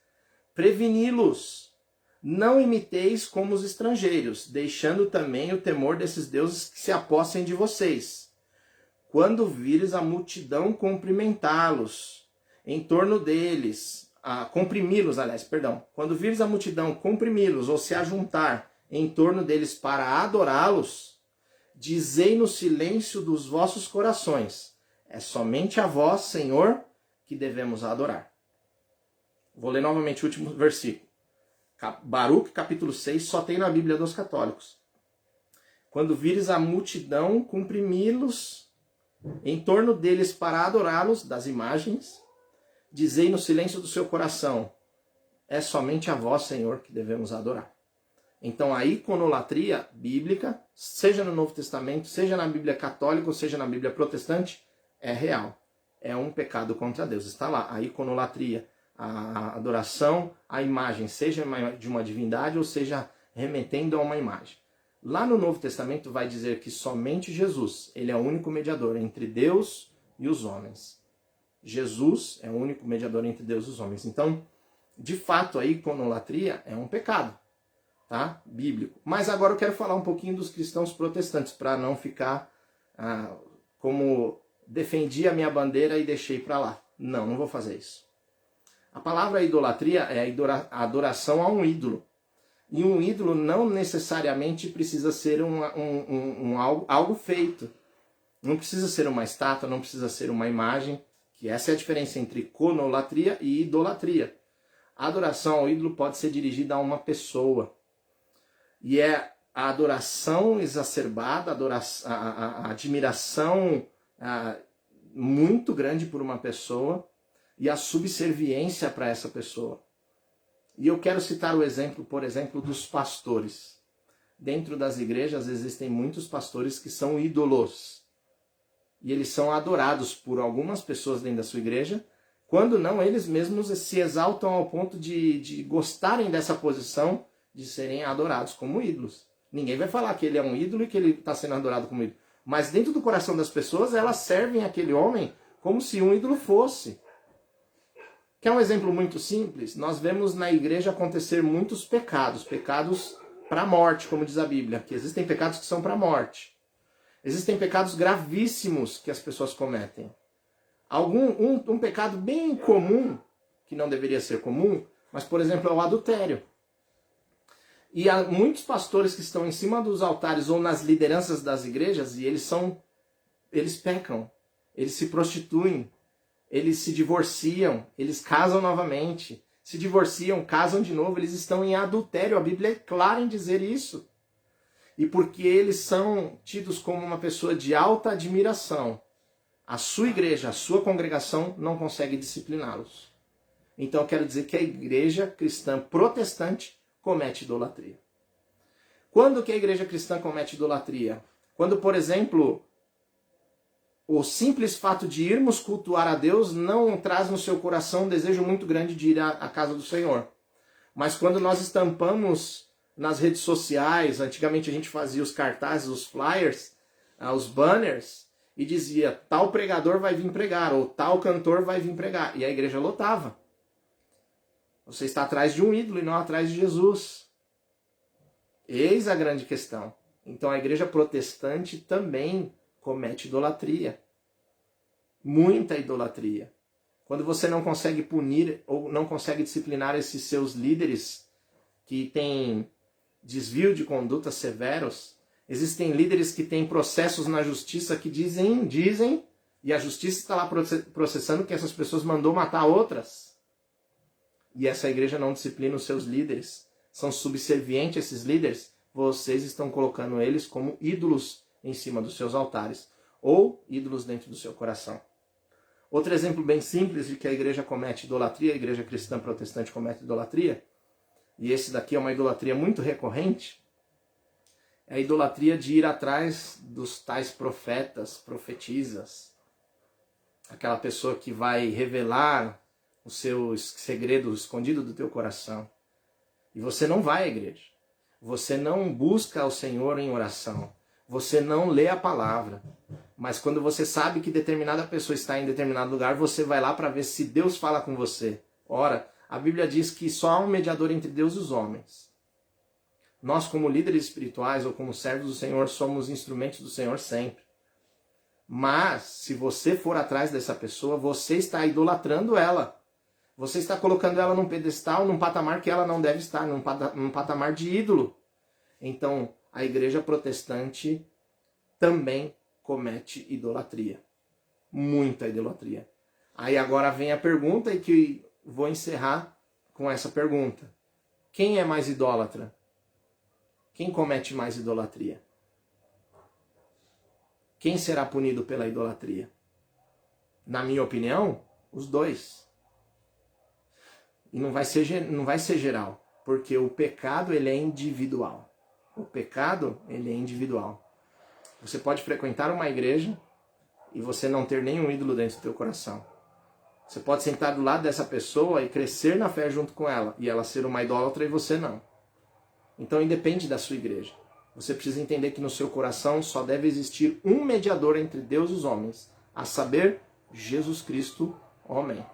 Speaker 1: preveni-los, não imiteis como os estrangeiros, deixando também o temor desses deuses que se apossem de vocês. Quando vires a multidão cumprimentá-los, em torno deles, quando vires a multidão comprimi-los ou se ajuntar em torno deles para adorá-los, dizei no silêncio dos vossos corações, é somente a vós, Senhor, que devemos adorar. Vou ler novamente o último versículo. Baruque, capítulo 6, só tem na Bíblia dos católicos. Quando vires a multidão comprimi-los em torno deles para adorá-los, das imagens, dizei no silêncio do seu coração, é somente a vós, Senhor, que devemos adorar. Então a iconolatria bíblica, seja no Novo Testamento, seja na Bíblia católica, ou seja na Bíblia protestante, é real. É um pecado contra Deus. Está lá, a iconolatria, a adoração, a imagem, seja de uma divindade ou seja remetendo a uma imagem. Lá no Novo Testamento vai dizer que somente Jesus, ele é o único mediador entre Deus e os homens. Jesus é o único mediador entre Deus e os homens. Então, de fato, a iconolatria é um pecado, tá? Bíblico. Mas agora eu quero falar um pouquinho dos cristãos protestantes, para não ficar como defendi a minha bandeira e deixei para lá. Não vou fazer isso. A palavra idolatria é a adoração a um ídolo. E um ídolo não necessariamente precisa ser algo feito. Não precisa ser uma estátua, não precisa ser uma imagem. Que essa é a diferença entre conolatria e idolatria. A adoração ao ídolo pode ser dirigida a uma pessoa. E é a adoração exacerbada, a admiração muito grande por uma pessoa e a subserviência para essa pessoa. E eu quero citar o exemplo, por exemplo, dos pastores. Dentro das igrejas existem muitos pastores que são ídolos. E eles são adorados por algumas pessoas dentro da sua igreja, quando não, eles mesmos se exaltam ao ponto de gostarem dessa posição de serem adorados como ídolos. Ninguém vai falar que ele é um ídolo e que ele está sendo adorado como ídolo. Mas dentro do coração das pessoas, elas servem aquele homem como se um ídolo fosse. Quer um exemplo muito simples? Nós vemos na igreja acontecer muitos pecados para a morte, como diz a Bíblia, que existem pecados que são para a morte. Existem pecados gravíssimos que as pessoas cometem. Um pecado bem comum, que não deveria ser comum, mas, por exemplo, é o adultério. E há muitos pastores que estão em cima dos altares ou nas lideranças das igrejas e eles pecam, eles se prostituem, eles se divorciam, eles casam novamente, se divorciam, casam de novo, eles estão em adultério. A Bíblia é clara em dizer isso. E porque eles são tidos como uma pessoa de alta admiração, a sua igreja, a sua congregação não consegue discipliná-los. Então eu quero dizer que a igreja cristã protestante comete idolatria. Quando que a igreja cristã comete idolatria? Quando, por exemplo, o simples fato de irmos cultuar a Deus não traz no seu coração um desejo muito grande de ir à casa do Senhor. Mas quando nós estampamos nas redes sociais, antigamente a gente fazia os cartazes, os flyers, os banners, e dizia, tal pregador vai vir pregar, ou tal cantor vai vir pregar. E a igreja lotava. Você está atrás de um ídolo e não atrás de Jesus. Eis a grande questão. Então a igreja protestante também comete idolatria. Muita idolatria. Quando você não consegue punir ou não consegue disciplinar esses seus líderes que têm desvio de conduta severos, existem líderes que têm processos na justiça que dizem, e a justiça está lá processando que essas pessoas mandou matar outras. e essa igreja não disciplina os seus líderes, são subservientes a esses líderes, vocês estão colocando eles como ídolos em cima dos seus altares, ou ídolos dentro do seu coração. Outro exemplo bem simples de que a igreja comete idolatria, a igreja cristã protestante comete idolatria, e esse daqui é uma idolatria muito recorrente, é a idolatria de ir atrás dos tais profetas, profetisas, aquela pessoa que vai revelar o seu segredo escondido do teu coração. E você não vai à igreja. Você não busca ao Senhor em oração. Você não lê a palavra. Mas quando você sabe que determinada pessoa está em determinado lugar, você vai lá para ver se Deus fala com você. Ora, a Bíblia diz que só há um mediador entre Deus e os homens. Nós, como líderes espirituais ou como servos do Senhor, somos instrumentos do Senhor sempre. Mas, se você for atrás dessa pessoa, você está idolatrando ela. Você está colocando ela num pedestal, num patamar que ela não deve estar, num patamar de ídolo. Então, a igreja protestante também comete idolatria. Muita idolatria. Aí agora vem a pergunta e que vou encerrar com essa pergunta. Quem é mais idólatra? Quem comete mais idolatria? Quem será punido pela idolatria? Na minha opinião, os dois. E não vai ser geral, porque o pecado ele é individual. O pecado ele é individual. Você pode frequentar uma igreja e você não ter nenhum ídolo dentro do teu coração. Você pode sentar do lado dessa pessoa e crescer na fé junto com ela, e ela ser uma idólatra e você não. Então independe da sua igreja. Você precisa entender que no seu coração só deve existir um mediador entre Deus e os homens, a saber, Jesus Cristo, homem.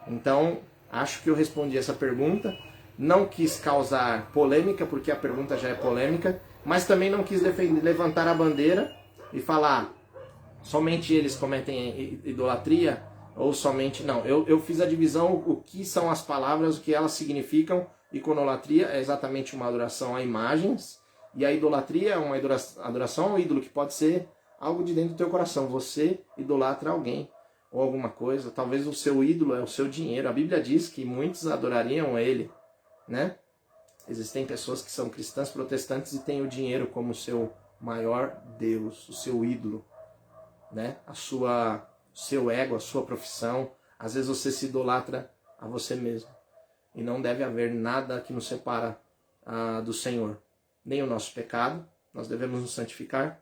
Speaker 1: Então, acho que eu respondi essa pergunta. Não quis causar polêmica, porque a pergunta já é polêmica, mas também não quis levantar a bandeira e falar somente eles cometem idolatria ou somente... Não, eu fiz a divisão, o que são as palavras, o que elas significam. Iconolatria é exatamente uma adoração a imagens, e a idolatria é uma adoração ao ídolo, que pode ser algo de dentro do teu coração. Você idolatra alguém ou alguma coisa, talvez o seu ídolo é o seu dinheiro. A Bíblia diz que muitos adorariam ele, né? Existem pessoas que são cristãs protestantes e têm o dinheiro como seu maior Deus, o seu ídolo, né? O seu ego, a sua profissão. Às vezes você se idolatra a você mesmo. E não deve haver nada que nos separa do Senhor. Nem o nosso pecado, nós devemos nos santificar,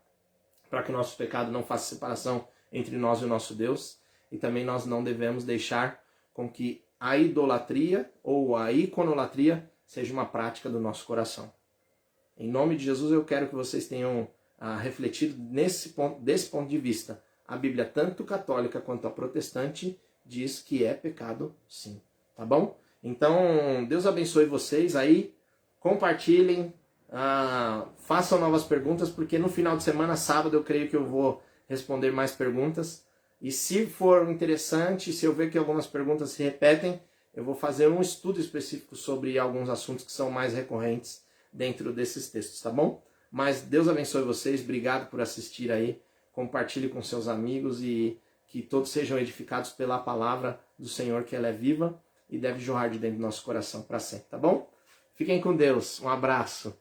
Speaker 1: para que o nosso pecado não faça separação entre nós e o nosso Deus. E também nós não devemos deixar com que a idolatria ou a iconolatria seja uma prática do nosso coração. Em nome de Jesus eu quero que vocês tenham refletido desse ponto de vista. A Bíblia, tanto católica quanto a protestante, diz que é pecado sim. Tá bom? Então, Deus abençoe vocês aí, compartilhem, façam novas perguntas, porque no final de semana, sábado, eu creio que eu vou responder mais perguntas. E se for interessante, se eu ver que algumas perguntas se repetem, eu vou fazer um estudo específico sobre alguns assuntos que são mais recorrentes dentro desses textos, tá bom? Mas Deus abençoe vocês, obrigado por assistir aí, compartilhe com seus amigos e que todos sejam edificados pela palavra do Senhor, que ela é viva e deve jorrar de dentro do nosso coração para sempre, tá bom? Fiquem com Deus, um abraço.